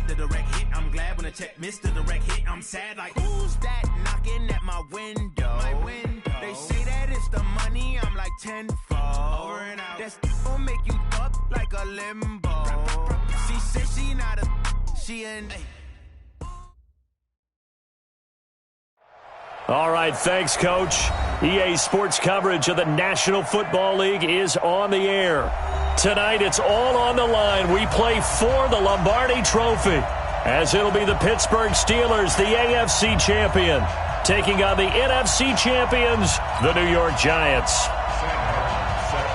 the direct hit. I'm glad when the check missed the direct hit. I'm sad like, who's that knocking at my window? They say that it's the money, I'm like tenfold. Over and out. That's gon' make you up like a limbo. She said she not a, she an. All right, thanks, Coach. EA Sports coverage of the National Football League is on the air. Tonight, it's all on the line. We play for the Lombardi Trophy, as it'll be the Pittsburgh Steelers, the AFC champion, taking on the NFC champions, the New York Giants.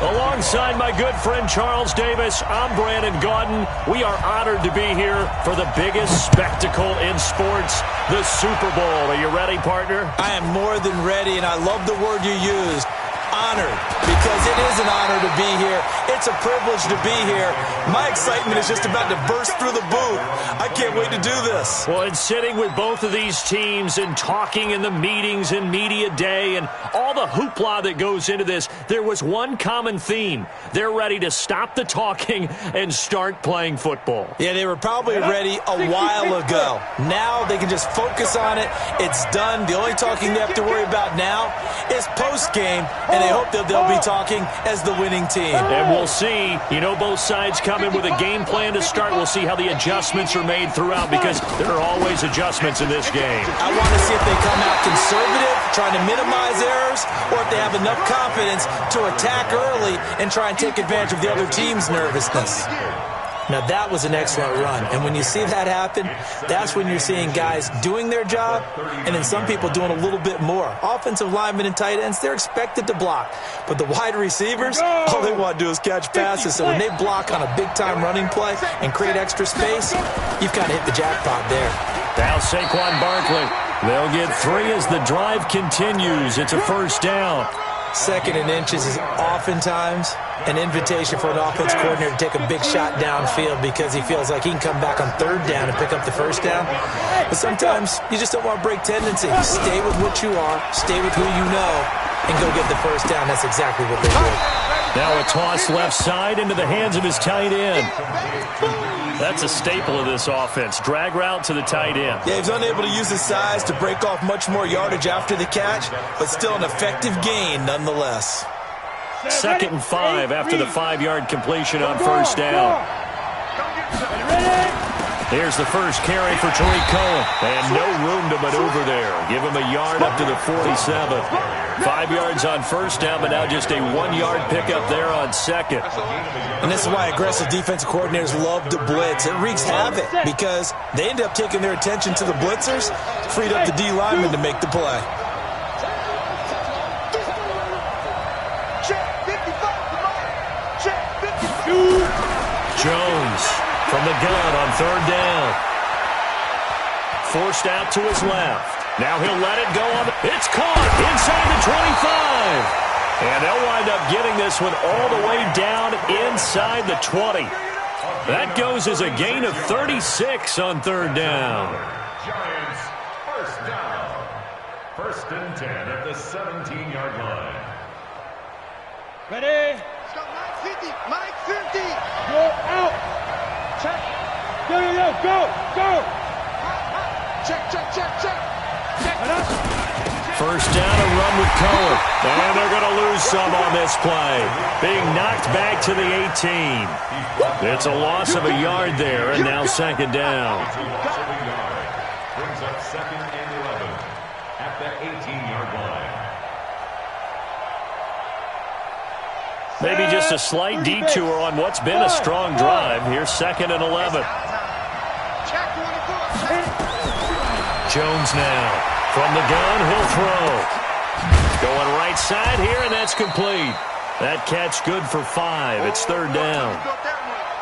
Alongside my good friend Charles Davis, I'm Brandon Gaudin. We are honored to be here for the biggest spectacle in sports, the Super Bowl. Are you ready, partner? I am more than ready, and I love the word you used. Honored, because it is an honor to be here. It's a privilege to be here. My excitement is just about to burst through the booth. I can't wait to do this. Well, and sitting with both of these teams and talking in the meetings and media day and all the hoopla that goes into this, there was one common theme. They're ready to stop the talking and start playing football. Yeah, they were probably ready a while ago. Now they can just focus on it. It's done. The only talking they have to worry about now is post-game, and they hope that they'll be talking as the winning team. And we'll see. You know, both sides come in with a game plan to start. We'll see how the adjustments are made throughout, because there are always adjustments in this game. I want to see if they come out conservative, trying to minimize errors, or if they have enough confidence to attack early and try and take advantage of the other team's nervousness. Now, that was an excellent run. And when you see that happen, that's when you're seeing guys doing their job and then some people doing a little bit more. Offensive linemen and tight ends, they're expected to block. But the wide receivers, all they want to do is catch passes. So when they block on a big-time running play and create extra space, you've kind of hit the jackpot there. Now Saquon Barkley. They'll get 3 as the drive continues. It's a first down. Second and inches is oftentimes an invitation for an offense coordinator to take a big shot downfield because he feels like he can come back on third down and pick up the first down. But sometimes you just don't want to break tendency. Stay with what you are, stay with who you know, and go get the first down. That's exactly what they did. Now a toss left side into the hands of his tight end. That's a staple of this offense. Drag route to the tight end. Yeah, he's unable to use his size to break off much more yardage after the catch, but still an effective gain nonetheless. 2nd and 5 after the 5-yard completion on first down. Here's the first carry for Tariq Cohen. And no room to maneuver there. Give him a yard up to the 47. 5 yards on first down, but now just a 1-yard pickup there on second. And this is why aggressive defensive coordinators love to blitz. It wreaks havoc because they end up taking their attention to the blitzers, freed up the D lineman to make the play. Jones from the gun on third down. Forced out to his left. Now he'll let it go on. It's caught inside the 25. And they'll wind up getting this one all the way down inside the 20. That goes as a gain of 36 on third down. Giants, first down. 1st and 10 at the 17-yard line. Ready? Let's go, Mike 50. Mike 50. Go out. Check. Go. Check. First down, a run with Cohen. And they're going to lose some on this play. Being knocked back to the 18. It's a loss of a yard there, and now 2nd down. Brings up 2nd and 11 at the 18-yard line. Maybe just a slight detour on what's been a strong drive. Here's 2nd and 11. Jones now. From the gun, he'll throw. Going right side here, and that's complete. That catch good for 5. It's 3rd down.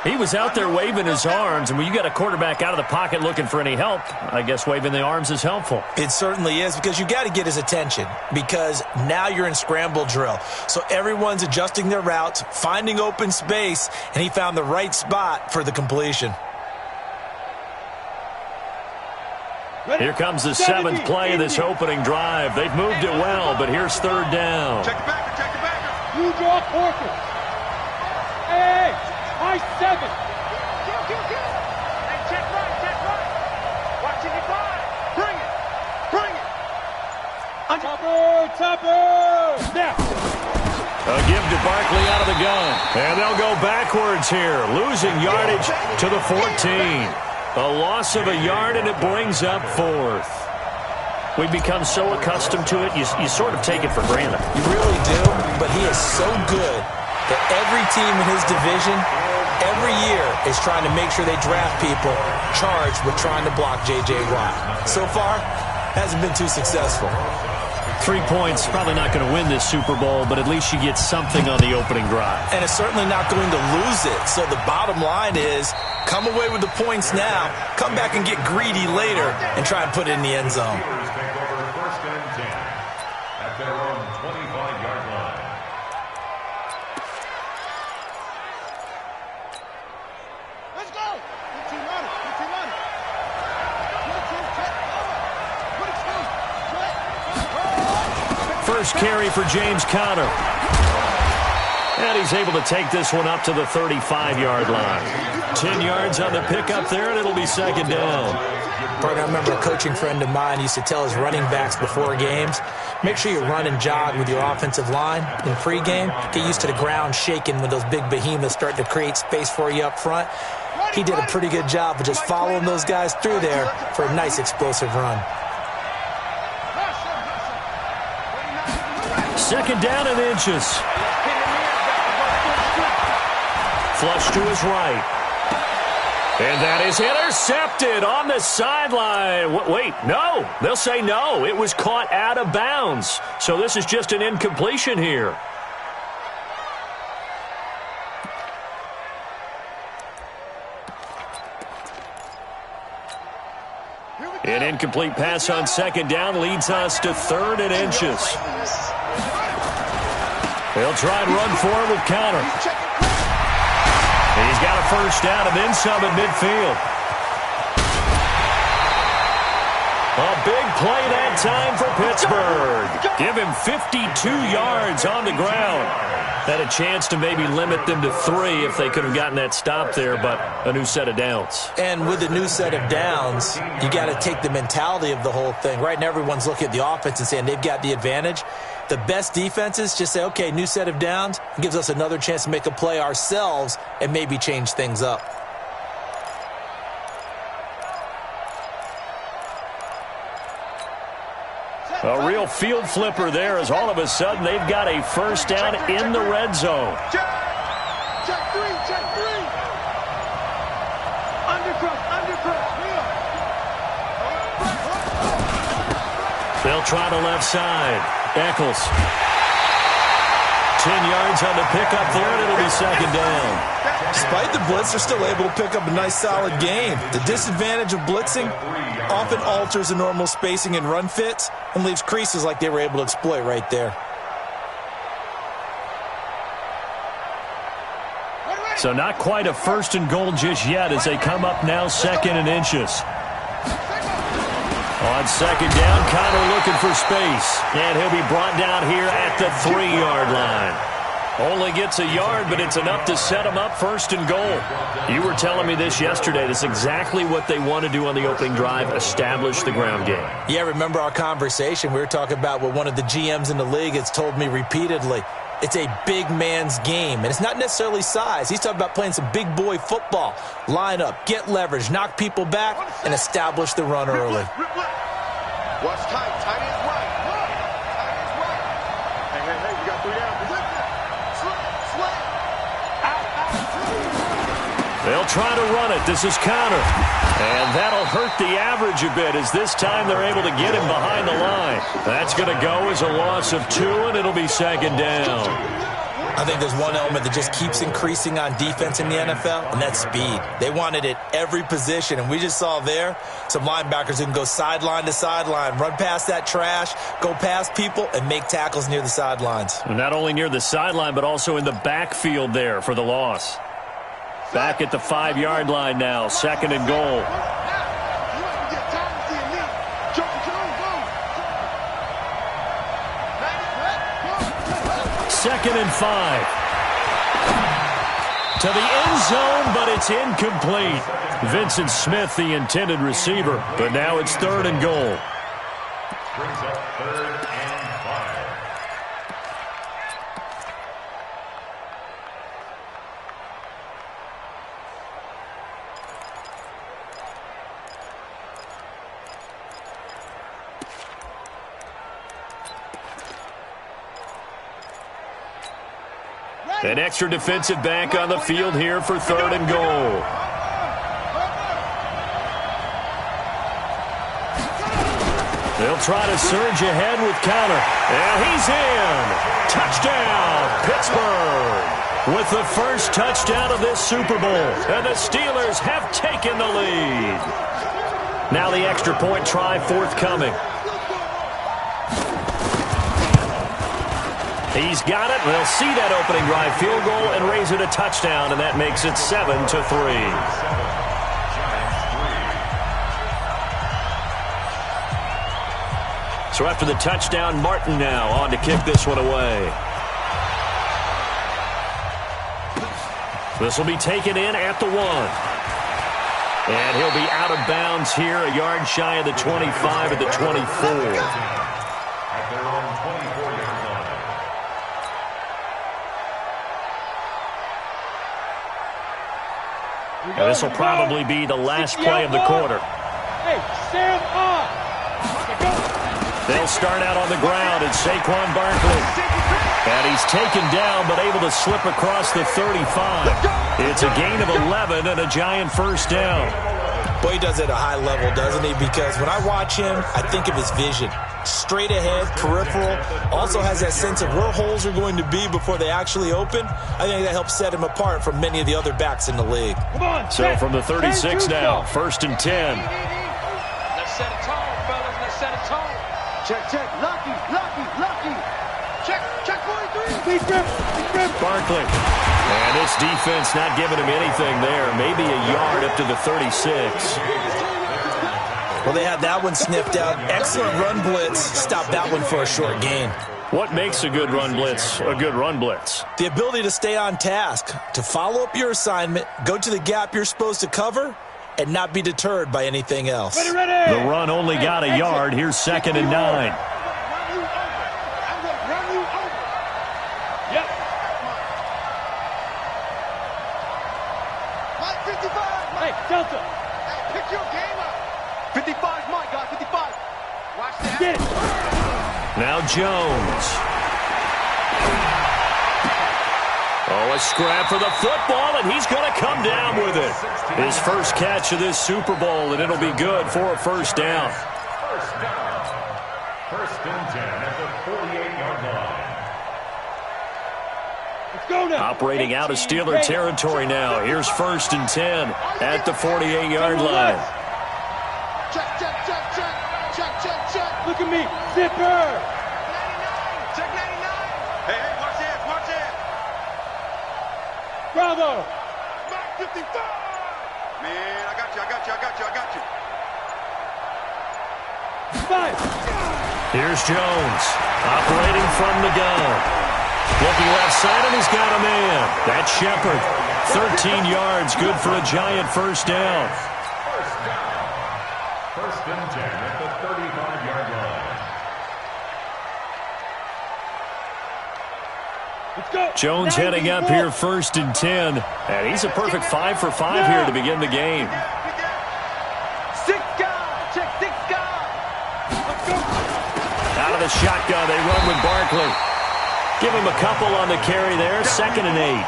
He was out there waving his arms, and when you got a quarterback out of the pocket looking for any help, I guess waving the arms is helpful. It certainly is, because you got to get his attention, because now you're in scramble drill. So everyone's adjusting their routes, finding open space, and he found the right spot for the completion. Here comes the 7th play of this opening drive. They've moved it well, but here's 3rd down. Check the backer. You draw quarter. Hey, high 7. Hey, check right. A give to Barkley out of the gun. And they'll go backwards here, losing yardage to the 14. A loss of a yard, and it brings up fourth. We've become so accustomed to it, you sort of take it for granted. You really do, but he is so good that every team in his division, every year, is trying to make sure they draft people charged with trying to block J.J. Watt. So far, hasn't been too successful. 3 points, probably not going to win this Super Bowl, but at least you get something on the opening drive. And it's certainly not going to lose it. So the bottom line is, come away with the points now, come back and get greedy later, and try and put it in the end zone. Take over 1st and 10 at their own 25-yard line. Let's go. Good team on it. Good team on it. Good team, check, cover. Put it through. First carry for James Conner. And he's able to take this one up to the 35-yard line. 10 yards on the pickup there, and it'll be second down. I remember a coaching friend of mine used to tell his running backs before games, make sure you run and jog with your offensive line in pregame. Get used to the ground shaking when those big behemoths start to create space for you up front. He did a pretty good job of just following those guys through there for a nice explosive run. Second down and inches. Flush to his right. And that is intercepted on the sideline. Wait, no. They'll say no. It was caught out of bounds. So this is just an incompletion here. An incomplete pass on second down leads us to 3rd and inches. They'll try and run for it with Conner. And he's got a first down and then some at midfield. A big play that time for Pittsburgh. Give him 52 yards on the ground. Had a chance to maybe limit them to 3 if they could have gotten that stop there, but a new set of downs. And with a new set of downs, you got to take the mentality of the whole thing. Right now, everyone's looking at the offense and saying they've got the advantage. The best defenses just say, okay, new set of downs. It gives us another chance to make a play ourselves and maybe change things up. A real field flipper there as all of a sudden they've got a first down in the red zone. Check 3, check 3. Undercross. They'll try to left side. Eccles. 10 yards on the pickup there, and it'll be second down. Despite the blitz, they're still able to pick up a nice, solid gain. The disadvantage of blitzing often alters the normal spacing and run fits and leaves creases like they were able to exploit right there. So not quite a 1st and goal just yet as they come up now 2nd and inches. On second down, Conner looking for space. And he'll be brought down here at the 3-yard line. Only gets a yard, but it's enough to set him up 1st and goal. You were telling me this yesterday. That's exactly what they want to do on the opening drive, establish the ground game. Yeah, remember our conversation? We were talking about what one of the GMs in the league has told me repeatedly. It's a big man's game, and it's not necessarily size. He's talking about playing some big boy football. Line up, get leverage, knock people back, and establish the run early. Watch tight. Tight is right. Tight is right. Hey, you got 3 down. Slip. Out. They'll try to run it. This is Conner. And that'll hurt the average a bit as this time they're able to get him behind the line. That's going to go as a loss of 2, and it'll be second down. I think there's one element that just keeps increasing on defense in the NFL, and that's speed. They want it at every position, and we just saw there some linebackers who can go sideline to sideline, run past that trash, go past people, and make tackles near the sidelines. Not only near the sideline, but also in the backfield there for the loss. Back at the 5-yard line now, 2nd and goal. Second and 5. To the end zone, but it's incomplete. Vincent Smith, the intended receiver, but now it's 3rd and goal. Brings up 3rd and 5. An extra defensive back on the field here for 3rd and goal. They'll try to surge ahead with counter. And he's in. Touchdown, Pittsburgh. With the first touchdown of this Super Bowl. And the Steelers have taken the lead. Now the extra point try forthcoming. He's got it. They'll see that opening drive field goal and raise it a touchdown, and that makes it 7-3. So after the touchdown, Martin now on to kick this one away. This will be taken in at the 1. And he'll be out of bounds here, a yard shy of the 25 at the 24. At their own 24-yard line. And this will probably be the last play of the quarter. Hey, Sam on. They'll start out on the ground at Saquon Barkley. And he's taken down, but able to slip across the 35. It's a gain of 11 and a giant first down. Boy, he does it at a high level, doesn't he? Because when I watch him, I think of his vision. Straight ahead, peripheral. Also has that sense of where holes are going to be before they actually open. I think that helps set him apart from many of the other backs in the league. So from the 36 now, 1st and 10. Let's set a tone, fellas. Let's set a tone. Check. Lucky. Check 43. Barkley. And this defense not giving him anything there. Maybe a yard up to the 36. Well, they had that one sniffed out. Excellent run blitz. Stopped that one for a short gain. What makes a good run blitz a good run blitz? The ability to stay on task, to follow up your assignment, go to the gap you're supposed to cover, and not be deterred by anything else. Ready. The run only got a yard. Here's 2nd and 9. Yep. Mike, 55. Hey, Delta. Hey, pick your game up. 55 is Mike, guys. 55. Watch that. Get it. Now Jones. Oh, a scrap for the football, and he's going to come down with it. His first catch of this Super Bowl, and it'll be good for a first down. First down. 1st and 10 at the 48-yard line. Let's go now. Operating out of Steeler territory now. Here's 1st and 10 at the 48-yard line. Check. Look at me. Zipper. 99. Check 99. Hey, watch it. Bravo. Mike, 55. Man, I got you. 5. Here's Jones, operating from the gun. Looking left side, and he's got a man. That's Shepard. 13 yards, good for a giant first down. First down. 1st and 10 at the 35-yard line. Let's go. Jones heading up here 1st and 10. And he's a perfect 5 for 5 here to begin the game. 6 guys. Check 6 guys. Let's go. Out of the shotgun, they run with Barkley. Give him a couple on the carry there, 2nd and 8.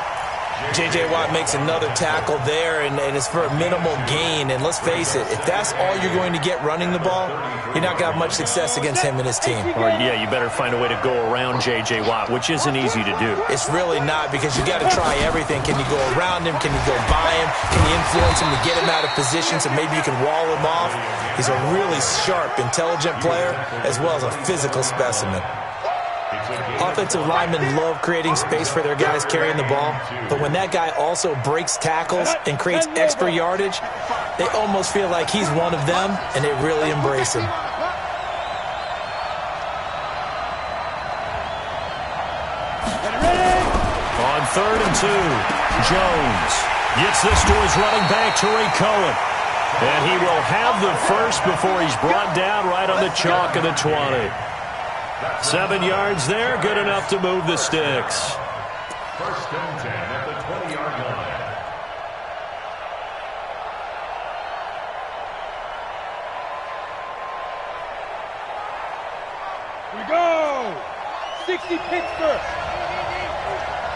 J.J. Watt makes another tackle there, and it's for a minimal gain. And let's face it, if that's all you're going to get running the ball, you're not going to have much success against him and his team. Or, yeah, you better find a way to go around J.J. Watt, which isn't easy to do. It's really not, because you got to try everything. Can you go around him? Can you go by him? Can you influence him to get him out of position so maybe you can wall him off? He's a really sharp, intelligent player, as well as a physical specimen. Offensive linemen love creating space for their guys carrying the ball, but when that guy also breaks tackles and creates extra yardage, they almost feel like he's one of them, and they really embrace him. On 3rd and 2, Jones gets this to his running back, Tariq Cohen. And he will have the first before he's brought down right on the chalk of the 20. 7 yards there, good enough to move the sticks. 1st and 10 at the 20-yard line. Here we go. 60 Pittsburgh.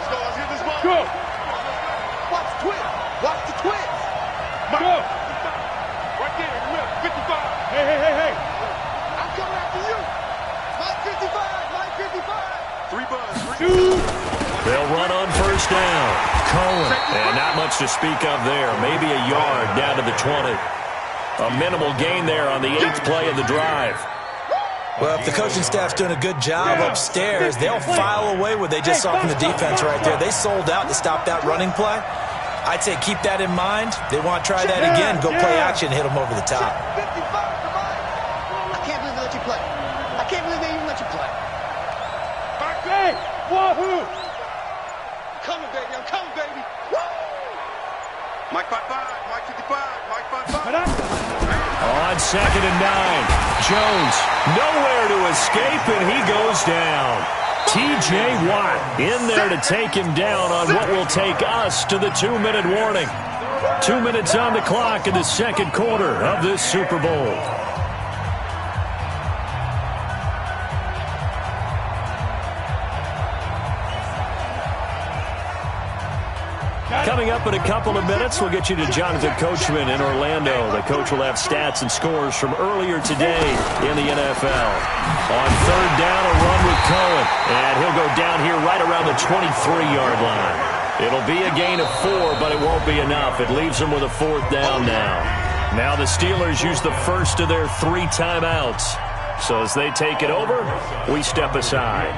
Let's hit this ball. go. Watch the twist. Watch the twist. Go. Right there, in the middle, 55. Hey. I'm coming after you. Mike 55. 3 buns. 2. They'll run on first down. Cohen. And not much to speak of there. Maybe a yard down to the 20. A minimal gain there on the 8th play of the drive. Well, if the coaching staff's doing a good job upstairs, they'll file away what they just saw from the defense right there. They sold out to stop that running play. I'd say keep that in mind. They want to try that again. Go play action, hit them over the top. I can't believe they let you play. I can't believe they even let you play. Hey, wahoo! I'm coming, baby. I'm coming, baby. Woo! Mike 55, Mike 55, Mike 55. On 2nd and 9, Jones nowhere to escape, and he goes down. T.J. Watt in there to take him down on what will take us to the 2-minute warning. 2 minutes on the clock in the second quarter of this Super Bowl. Coming up in a couple of minutes, we'll get you to Jonathan Coachman in Orlando. The coach will have stats and scores from earlier today in the NFL. On 3rd down, a run with Cohen. And he'll go down here right around the 23-yard line. It'll be a gain of 4, but it won't be enough. It leaves them with a 4th down now. Now the Steelers use the first of their 3 timeouts. So as they take it over, we step aside.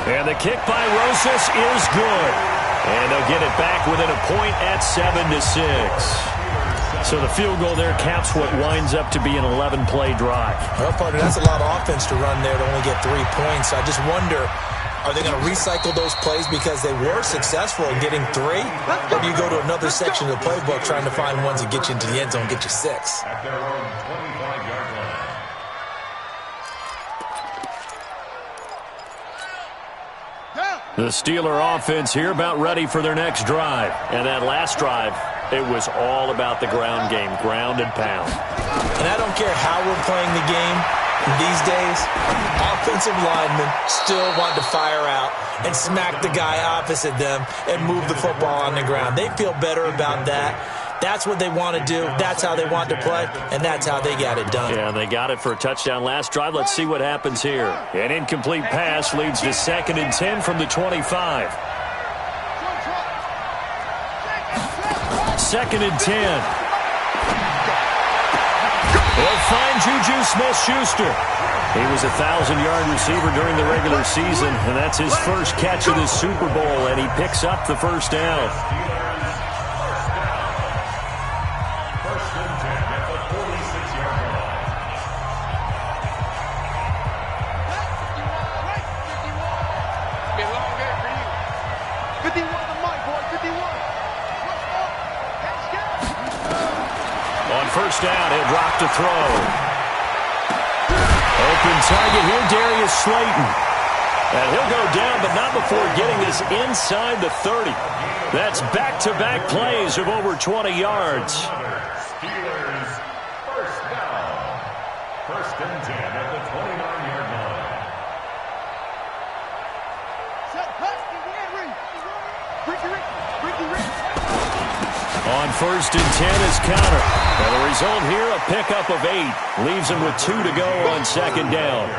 And the kick by Rosas is good. And they'll get it back within a point at 7-6. So the field goal there caps what winds up to be an 11-play drive. Well, partner, that's a lot of offense to run there to only get 3 points. I just wonder, are they going to recycle those plays because they were successful in getting 3? Or do you go to another section of the playbook trying to find ones that get you into the end zone, get you 6? At their own 25-yard line. The Steeler offense here about ready for their next drive. And that last drive, it was all about the ground game, ground and pound. And I don't care how we're playing the game these days, offensive linemen still want to fire out and smack the guy opposite them and move the football on the ground. They feel better about that. That's what they want to do. That's how they want to play, and that's how they got it done. Yeah, they got it for a touchdown last drive. Let's see what happens here. An incomplete pass leads to 2nd and 10 from the 25. 2nd and 10. They'll find Juju Smith-Schuster. He was a 1,000-yard receiver during the regular season, and that's his first catch of the Super Bowl, and he picks up the first down. First down, he'll drop to throw. Open target here, Darius Slayton. And he'll go down, but not before getting this inside the 30. That's back-to-back plays of over 20 yards. Steelers first down. 1st and 10 at the 29-yard line. On 1st and 10 is Counter. And the result here, a pickup of 8. Leaves him with 2 to go on 2nd down.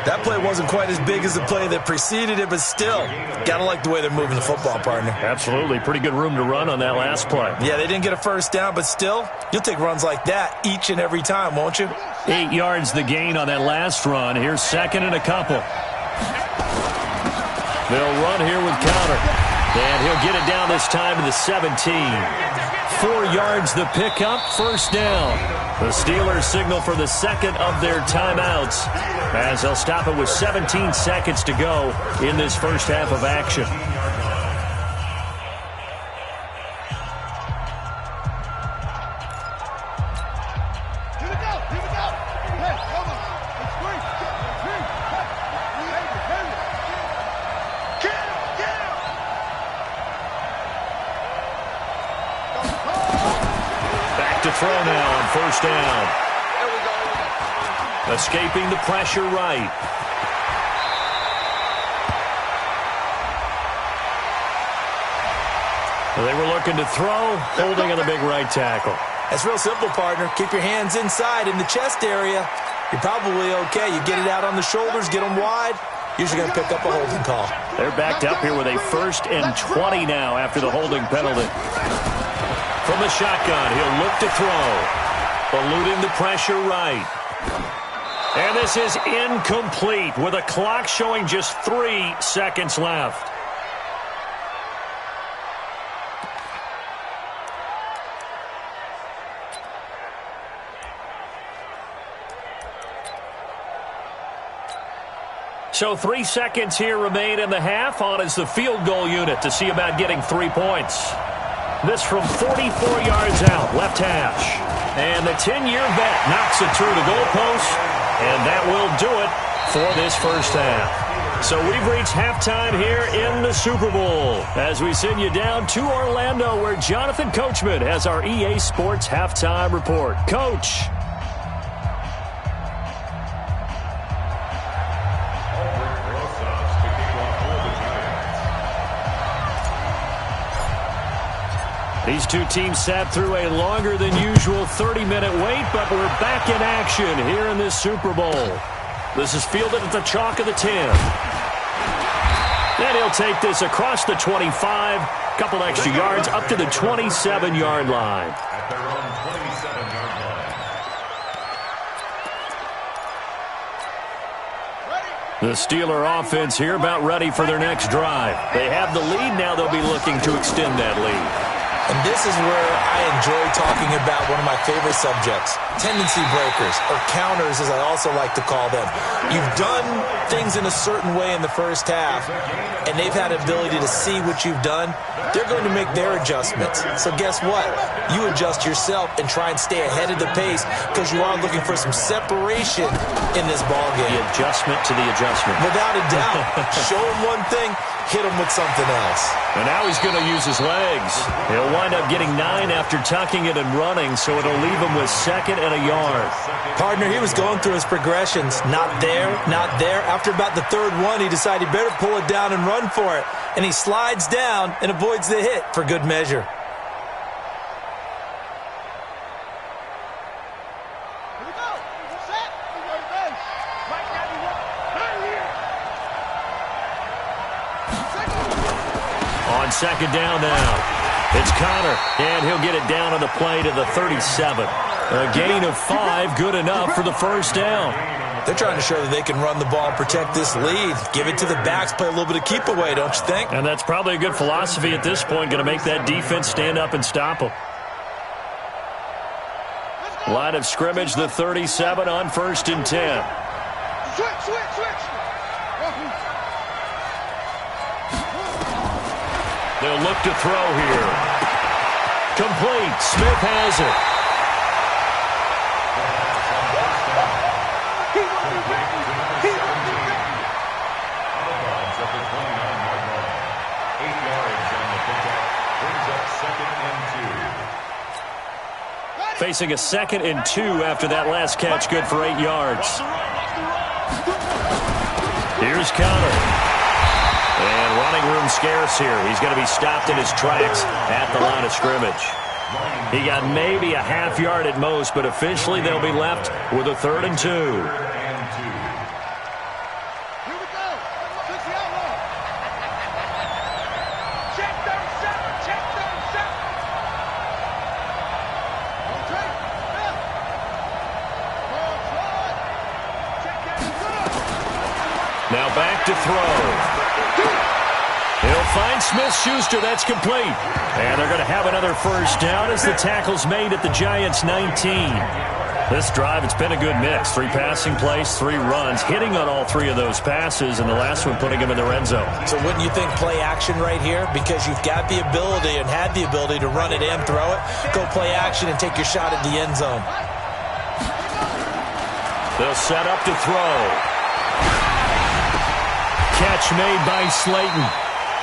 That play wasn't quite as big as the play that preceded it, but still, got to like the way they're moving the football, partner. Absolutely. Pretty good room to run on that last play. Yeah, they didn't get a first down, but still, you'll take runs like that each and every time, won't you? 8 yards the gain on that last run. Here's 2nd and a couple. They'll run here with Counter. And he'll get it down this time to the 17. 4 yards the pickup, first down. The Steelers signal for the second of their timeouts as they'll stop it with 17 seconds to go in this first half of action. Throw now on first down. Escaping the pressure right. They were looking to throw, holding on the big right tackle. That's real simple, partner. Keep your hands inside in the chest area. You're probably okay. You get it out on the shoulders, get them wide. Usually going to pick up a holding call. They're backed up here with a 1st and 20 now after the holding penalty. From the shotgun, he'll look to throw. Eluding the pressure right. And this is incomplete with a clock showing just 3 seconds left. So 3 seconds here remain in the half. On is the field goal unit to see about getting 3 points. This from 44 yards out, left hash. And the 10-year vet knocks it through the goalpost, and that will do it for this first half. So we've reached halftime here in the Super Bowl as we send you down to Orlando where Jonathan Coachman has our EA Sports Halftime Report. Coach. These two teams sat through a longer than usual 30-minute wait, but we're back in action here in this Super Bowl. This is fielded at the chalk of the 10. And he'll take this across the 25, couple extra yards up to the 27-yard line. At their own 27-yard line. The Steeler offense here about ready for their next drive. They have the lead now. They'll be looking to extend that lead. And this is where I enjoy talking about one of my favorite subjects, tendency breakers, or counters as I also like to call them. You've done things in a certain way in the first half, and they've had the ability to see what you've done. They're going to make their adjustments. So guess what? You adjust yourself and try and stay ahead of the pace because you are looking for some separation in this ballgame. The adjustment to the adjustment. Without a doubt. Show him one thing, hit him with something else. And now he's going to use his legs. He'll wind up getting 9 after tucking it and running, so it'll leave him with 2nd and a yard. Partner, he was going through his progressions. Not there, not there. After about the 3rd one, he decided he better pull it down and run for it. And he slides down and avoids the hit for good measure. On 2nd down now, it's Connor, and he'll get it down on the play to the 37. A gain of 5, good enough for the first down. They're trying to show that they can run the ball and protect this lead. Give it to the backs, play a little bit of keep away, don't you think? And that's probably a good philosophy at this point, going to make that defense stand up and stop them. Line of scrimmage, the 37 on 1st and 10. Switch. They'll look to throw here. Complete. Smith has it. Facing a 2nd and 2 after that last catch. Good for 8 yards. Here's Connor. And running room scarce here. He's going to be stopped in his tracks at the line of scrimmage. He got maybe a half yard at most, but officially they'll be left with a 3rd and 2. Here we go. Switch the outlaw. Check 37. Check 37. Okay. Now back to throw. He'll find Smith-Schuster. That's complete. And they're going to have another first down as the tackle's made at the Giants' 19. This drive, it's been a good mix. 3 passing plays, 3 runs, hitting on all 3 of those passes, and the last one putting him in the red zone. So wouldn't you think play action right here? Because you've got the ability and had the ability to run it and throw it. Go play action and take your shot at the end zone. They'll set up to throw. Catch made by Slayton.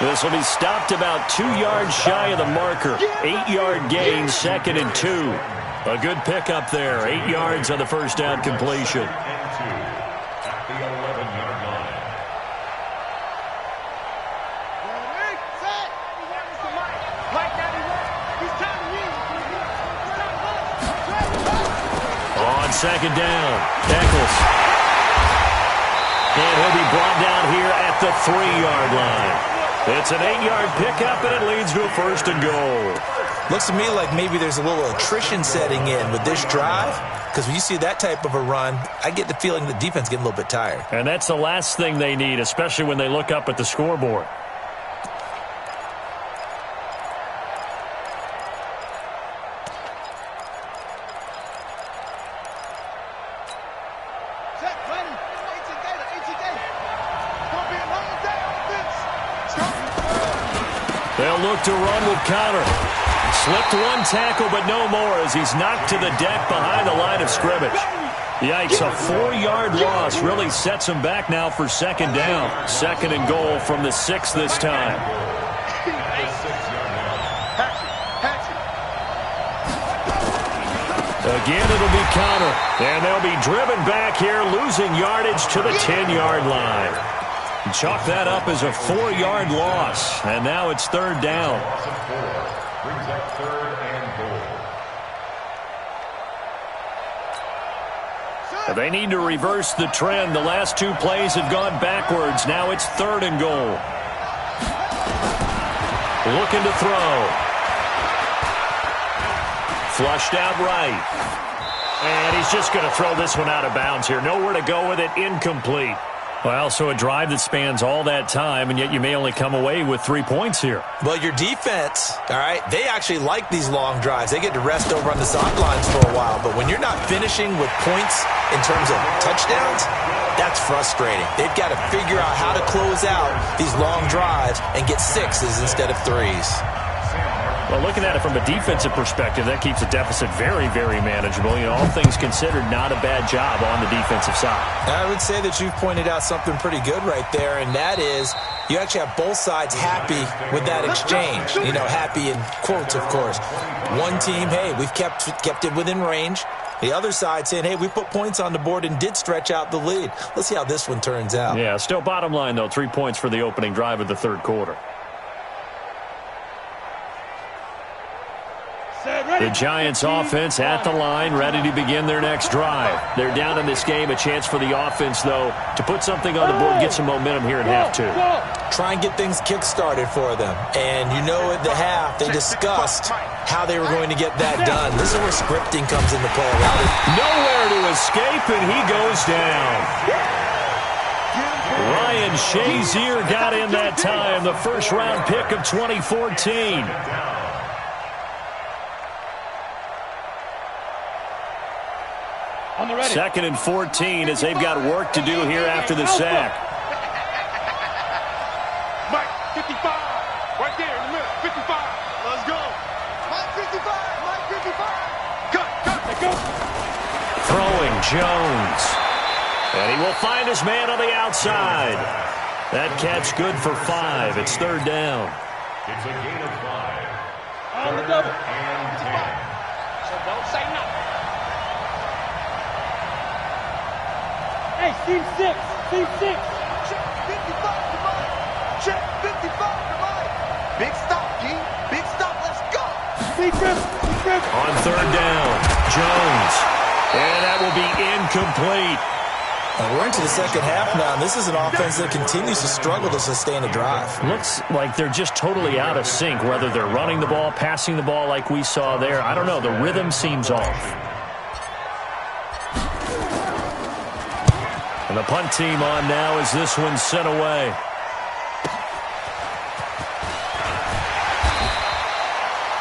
This will be stopped about 2 yards shy of the marker. 8-yard gain, 2nd and 2. A good pickup there. 8 yards on the first down completion. At the 11-yard line. Like that second down. Eccles. And he'll be brought down here at the 3-yard line. It's an 8-yard pickup, and it leads to a 1st and goal. Looks to me like maybe there's a little attrition setting in with this drive, because when you see that type of a run, I get the feeling the defense getting a little bit tired. And that's the last thing they need, especially when they look up at the scoreboard. They'll look to run with Connor. Slipped one tackle, but no more as he's knocked to the deck behind the line of scrimmage. Yikes, a 4-yard loss really sets him back now for second down. 2nd and goal from the 6 this time. Again, it'll be Connor. And they'll be driven back here, losing yardage to the 10-yard line. Chalk that up as a 4-yard loss. And now it's 3rd down. Brings up 3rd and goal. They need to reverse the trend. The last 2 plays have gone backwards. Now it's 3rd and goal. Looking to throw. Flushed out right. And he's just going to throw this one out of bounds here. Nowhere to go with it. Incomplete. Well, so a drive that spans all that time, and yet you may only come away with 3 points here. Well, your defense, all right, they actually like these long drives. They get to rest over on the sidelines for a while. But when you're not finishing with points in terms of touchdowns, that's frustrating. They've got to figure out how to close out these long drives and get 6s instead of 3s. Well, looking at it from a defensive perspective, that keeps the deficit very, very manageable. You know, all things considered, not a bad job on the defensive side. I would say that you've pointed out something pretty good right there, and that is you actually have both sides happy with that exchange. You know, happy in quotes, of course. One team, hey, we've kept it within range. The other side saying, hey, we put points on the board and did stretch out the lead. Let's see how this one turns out. Yeah, still bottom line, though, 3 points for the opening drive of the 3rd quarter. The Giants offense at the line, ready to begin their next drive. They're down in this game. A chance for the offense, though, to put something on the board, get some momentum here in half 2. Try and get things kick-started for them. And you know at the half, they discussed how they were going to get that done. This is where scripting comes into play. Nowhere to escape, and he goes down. Ryan Shazier got in that time, the first-round pick of 2014. 2nd and 14 as they've got work to do here after the sack. Mike, 55. Right there in the middle. 55. Let's go. Mike, 55. Mike, 55. Cut. Let's go. Throwing Jones. And he will find his man on the outside. That catch good for 5. It's 3rd down. It's a gain of 5. On the double. And 10. So don't say nothing. Hey, team 6. Team 6. Check 55 to Mike. Check 55 to Mike. Big stop, G. Big stop. Let's go. Big grip. On 3rd down, Jones. And that will be incomplete. We're into the second half now, and this is an offense that continues to struggle to sustain a drive. Looks like they're just totally out of sync, whether they're running the ball, passing the ball like we saw there. I don't know. The rhythm seems off. And the punt team on now as this one's sent away.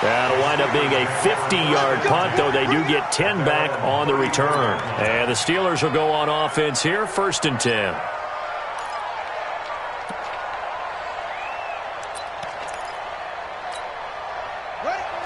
That'll wind up being a 50-yard punt, though they do get 10 back on the return. And the Steelers will go on offense here, 1st and 10.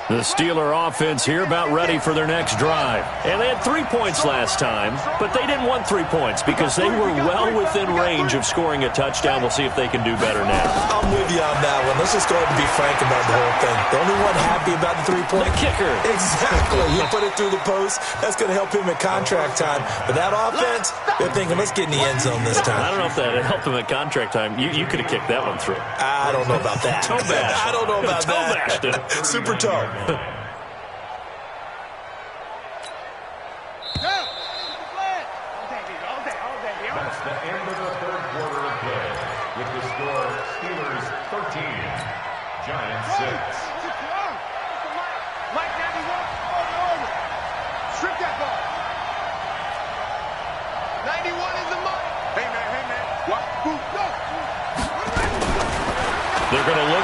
The Steeler offense here about ready for their next drive. And they had 3 points last time, but they didn't want 3 points because they were well within range of scoring a touchdown. We'll see if they can do better now. I'm with you on that one. Let's just go ahead and be frank about the whole thing. The only one happy about the 3-point The kicker. Exactly. You put it through the post. That's going to help him at contract time. But that offense, they're thinking, let's get in the end zone this time. I don't know if that helped him at contract time. You could have kicked that one through. I don't know about that. Toe bash. I don't know about Toe that. bashed it. Super toe.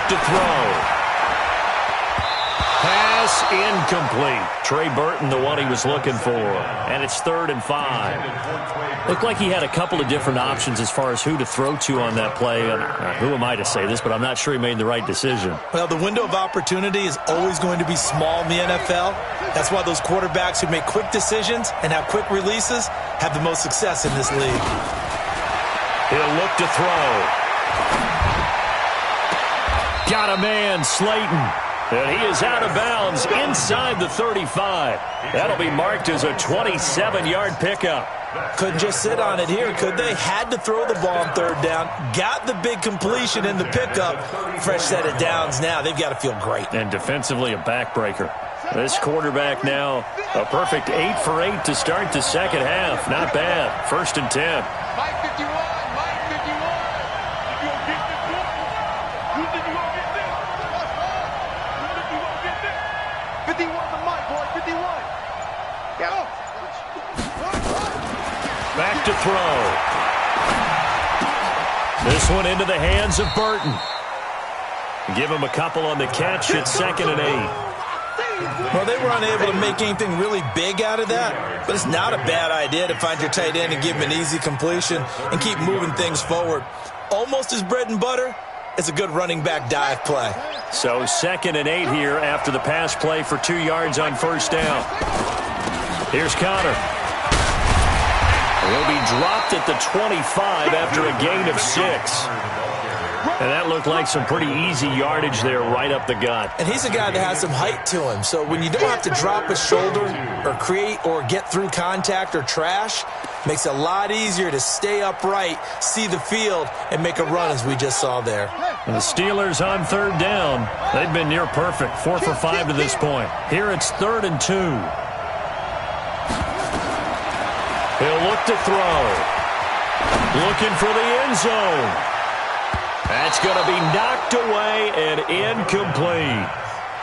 look to throw. Pass incomplete. Trey Burton, the one he was looking for. And it's 3rd and 5. Looked like he had a couple of different options as far as who to throw to on that play. Who am I to say this, but I'm not sure he made the right decision. Well, the window of opportunity is always going to be small in the NFL. That's why those quarterbacks who make quick decisions and have quick releases have the most success in this league. He'll look to throw. Got a man, Slayton. And he is out of bounds inside the 35. That'll be marked as a 27-yard pickup. Couldn't just sit on it here, could they? Had to throw the ball on 3rd down. Got the big completion in the pickup. Fresh set of downs now. They've got to feel great. And defensively, a backbreaker. This quarterback now, a perfect 8 for 8 to start the second half. Not bad. 1st and 10. Mike 51, Mike 51. You gonna get this one? You think you gonna get this? You think you gonna get this? 51 to Mike, boy, 51. Go. Back to throw. This one into the hands of Burton. Give him a couple on the catch at 2nd and 8. Well, they were unable to make anything really big out of that, but it's not a bad idea to find your tight end and give him an easy completion and keep moving things forward. Almost his bread and butter. It's a good running back dive play. So 2nd and 8 here after the pass play for 2 yards on 1st down. Here's Connor. He'll be dropped at the 25 after a gain of 6. And that looked like some pretty easy yardage there right up the gut. And he's a guy that has some height to him. So when you don't have to drop a shoulder or create or get through contact or trash, makes it a lot easier to stay upright, see the field, and make a run as we just saw there. And the Steelers on 3rd down. They've been near perfect. 4 for 5 to this point. Here it's 3rd and 2. He'll look to throw. Looking for the end zone. That's going to be knocked away and incomplete.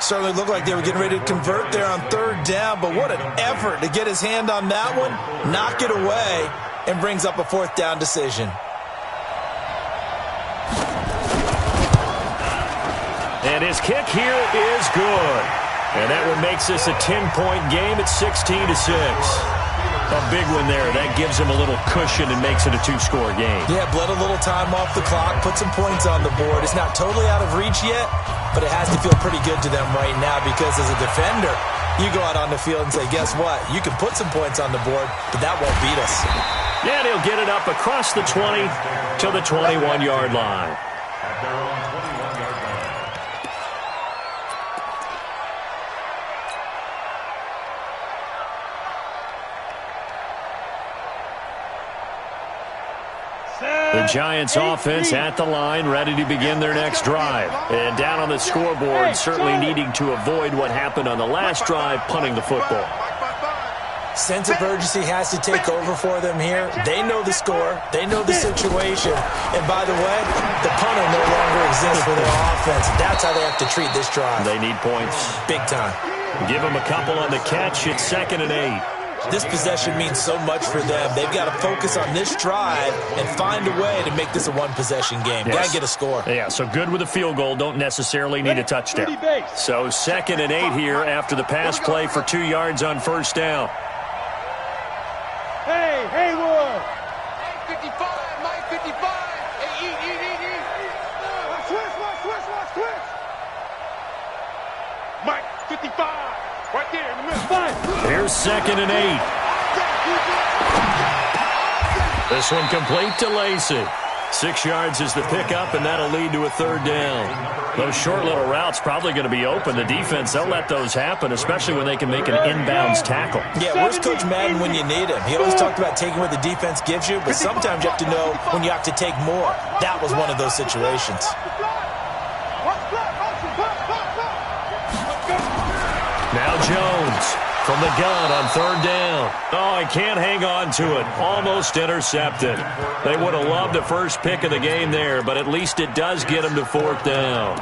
Certainly looked like they were getting ready to convert there on 3rd down, but what an effort to get his hand on that one, knock it away, and brings up a 4th down decision. And his kick here is good. And that one makes this a 10-point game at 16-6. A big one there. That gives him a little cushion and makes it a 2-score game. Yeah, bled a little time off the clock, put some points on the board. It's not totally out of reach yet, but it has to feel pretty good to them right now because as a defender, you go out on the field and say, guess what? You can put some points on the board, but that won't beat us. Yeah, and he'll get it up across the 20 to the 21-yard line. At their own 21-yard line. The Giants offense at the line, ready to begin their next drive. And down on the scoreboard, certainly needing to avoid what happened on the last drive, punting the football. Sense of urgency has to take over for them here. They know the score. They know the situation. And by the way, the punter no longer exists for their offense. That's how they have to treat this drive. They need points. Big time. Give them a couple on the catch. It's 2nd and 8. This possession means so much for them. They've got to focus on this drive and find a way to make this a one-possession game. Yes. Got to get a score. Yeah, so good with a field goal. Don't necessarily need a touchdown. So 2nd and 8 here after the pass play for 2 yards on 1st down. Hey, Haywood. Mike 55, Mike 55. Hey, eat. Watch twist. Mike 55. Right there in the middle. Here's 2nd and 8. This one complete to Lacey. 6 yards is the pickup, and that'll lead to a 3rd down. Those short little routes probably going to be open. The defense, they'll let those happen, especially when they can make an inbounds tackle. Yeah, where's Coach Madden when you need him? He always talked about taking what the defense gives you, but sometimes you have to know when you have to take more. That was one of those situations. Now Jones from the gun on 3rd down. Oh, he can't hang on to it. Almost intercepted. They would have loved the first pick of the game there, but at least it does get him to 4th down.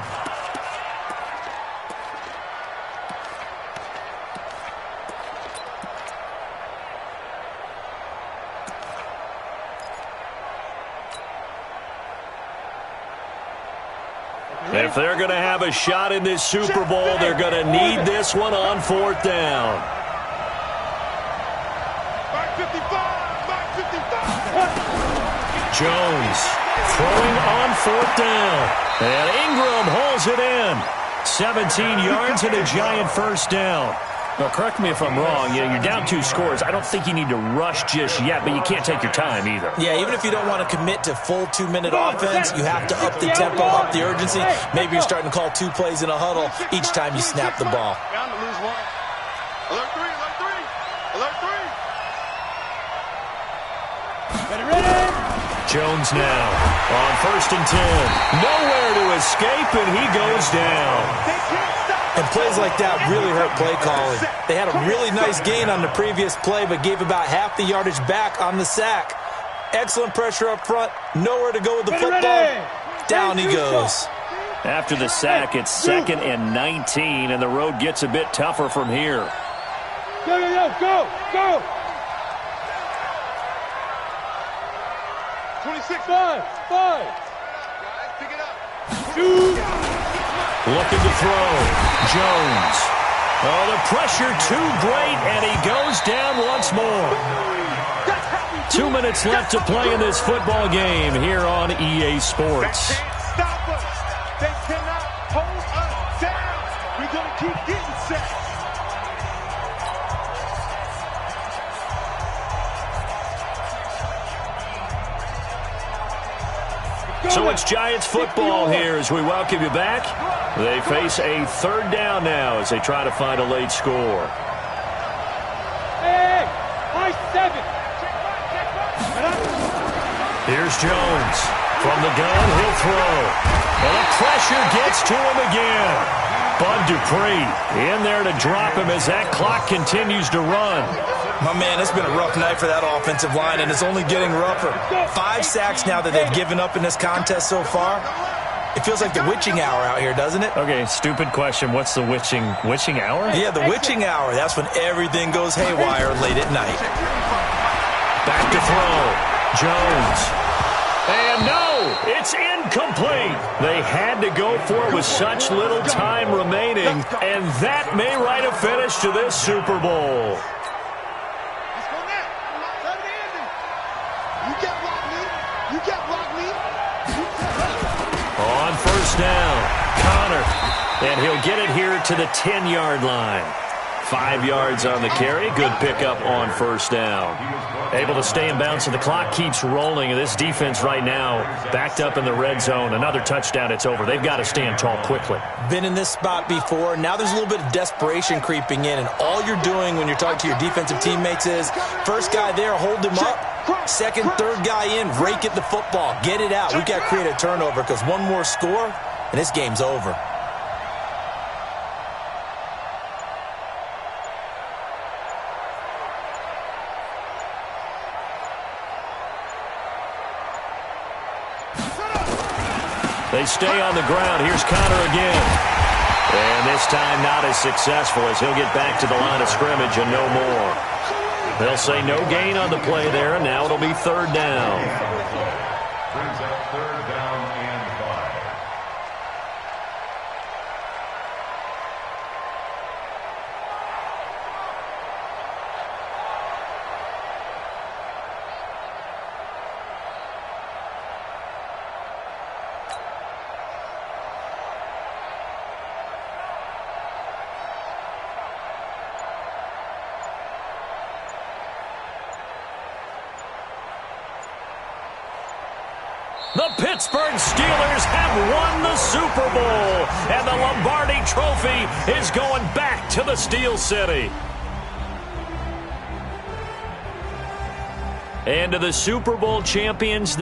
If they're going to have a shot in this Super Bowl, they're going to need this one on 4th down. Mark 55. Mark 55. Jones throwing on 4th down. And Ingram holds it in. 17 yards and a giant first down. Well, correct me if I'm wrong. Yeah, you're down 2 scores. I don't think you need to rush just yet, but you can't take your time either. Yeah, even if you don't want to commit to full 2-minute offense, you have to up the tempo, up the urgency. Maybe you're starting to call 2 plays in a huddle each time you snap the ball. Bound to lose one. Alert 3, alert 3. Alert 3. Ready. Jones now on 1st and 10. Nowhere to escape, and he goes down. And plays like that really hurt play calling. They had a really nice gain on the previous play, but gave about half the yardage back on the sack. Excellent pressure up front. Nowhere to go with the football. Down he goes. After the sack, it's 2nd and 19, and the road gets a bit tougher from here. Go. 26. 5. Guys, pick it up. 2. Looking to throw. Jones. Oh, the pressure too great, and he goes down once more. 2 minutes left to play in this football game here on EA Sports. They can't stop us. They cannot hold us down. We're going to keep getting set. So it's Giants football here as we welcome you back. They face a 3rd down now as they try to find a late score. Hey, I 7. Here's Jones. From the gun, he'll throw. And the pressure gets to him again. Bud Dupree in there to drop him as that clock continues to run. My man, it's been a rough night for that offensive line, and it's only getting rougher. 5 sacks now that they've given up in this contest so far. It feels like the witching hour out here, doesn't it? Okay, stupid question. What's the witching hour? Yeah, the witching hour. That's when everything goes haywire late at night. Back to throw. Jones. And no, it's incomplete. They had to go for it with such little time remaining, and that may write a finish to this Super Bowl. On 1st down, Connor, and he'll get it here to the 10-yard line. 5 yards on the carry. Good pickup on 1st down. Able to stay in bounds, and the clock keeps rolling. And this defense right now backed up in the red zone. Another touchdown, it's over. They've got to stand tall quickly. Been in this spot before. Now there's a little bit of desperation creeping in, and all you're doing when you're talking to your defensive teammates is first guy there, hold him up. Second, third guy in, rake at the football. Get it out. We've got to create a turnover because one more score, and this game's over. They stay on the ground. Here's Connor again. And this time not as successful as he'll get back to the line of scrimmage and no more. They'll say no gain on the play there, and now it'll be 3rd down. Brings up 3rd down and 5. The Pittsburgh Steelers have won the Super Bowl, and the Lombardi Trophy is going back to the Steel City. And to the Super Bowl champions.